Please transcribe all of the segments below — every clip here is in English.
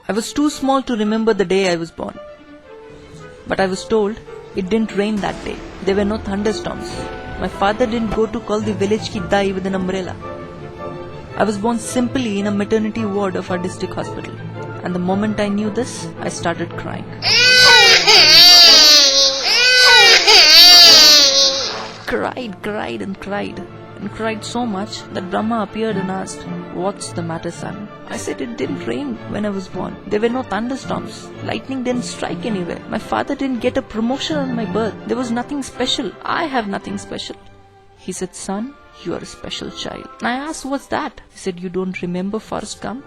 I was too small to remember the day I was born. But I was told it didn't rain that day. There were no thunderstorms. My father didn't go to call the village ki dai with an umbrella. I was born simply in a maternity ward of our district hospital. And the moment I knew this, I started crying. Cried so much that Brahma appeared and asked, "What's the matter, son?" I said it didn't rain when I was born. There were no thunderstorms. Lightning didn't strike anywhere. My father didn't get a promotion on my birth. There was nothing special. I have nothing special. He said, "Son, you are a special child." And I asked, "What's that?" He said, "You don't remember Forrest Gump?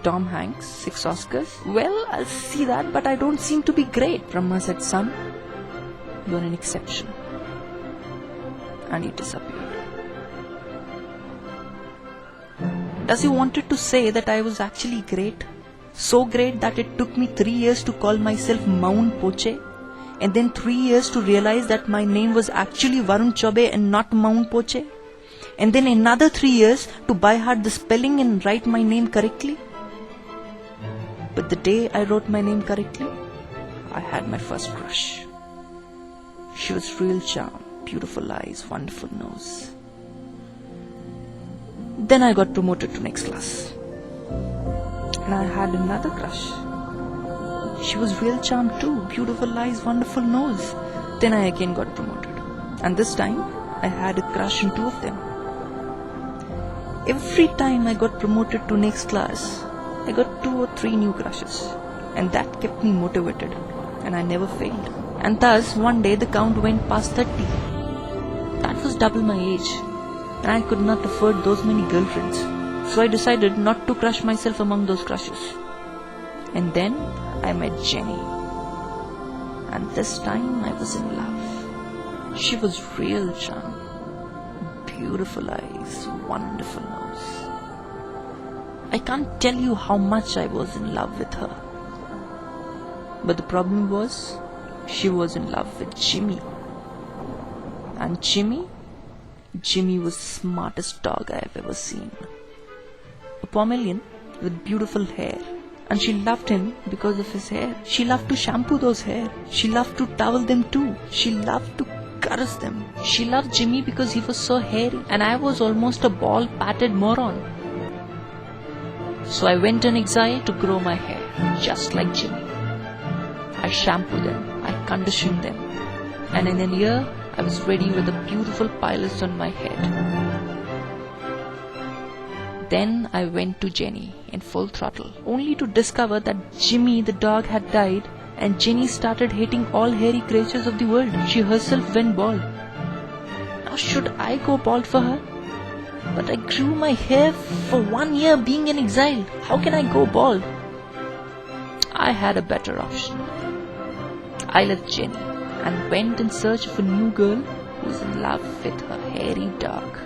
Tom Hanks, 6 Oscars? Well, I'll see that, but I don't seem to be great." Brahma said, "Son, you're an exception." And he disappeared. Does he wanted to say that I was actually great? So great that it took me 3 years to call myself Mount Poche, and then 3 years to realize that my name was actually Varun and not Mount Poche, and then another 3 years to by heart the spelling and write my name correctly. But the day I wrote my name correctly, I had my first crush. She was real charm, beautiful eyes, wonderful nose. Then I got promoted to next class. And I had another crush. She was real charm too, beautiful eyes, wonderful nose. Then I again got promoted. And this time, I had a crush on 2 of them. Every time I got promoted to next class, I got 2 or 3 new crushes. And that kept me motivated. And I never failed. And thus, one day the count went past 30. That was double my age. And I could not afford those many girlfriends. So I decided not to crush myself among those crushes. And then I met Jenny. And this time I was in love. She was real charm. Beautiful eyes, wonderful nose. I can't tell you how much I was in love with her. But the problem was, she was in love with Jimmy. And Jimmy was the smartest dog I have ever seen. A Pomeranian with beautiful hair. And she loved him because of his hair. She loved to shampoo those hair. She loved to towel them too. She loved to caress them. She loved Jimmy because he was so hairy. And I was almost a bald-patted moron. So I went on exile to grow my hair, just like Jimmy. I shampooed them. I conditioned them. And in a year, I was ready with a beautiful pilot on my head. Then I went to Jenny in full throttle, only to discover that Jimmy the dog had died and Jenny started hating all hairy creatures of the world. She herself went bald. Now should I go bald for her? But I grew my hair for 1 year being in exile. How can I go bald? I had a better option. I left Jenny and went in search of a new girl who was in love with her hairy dog.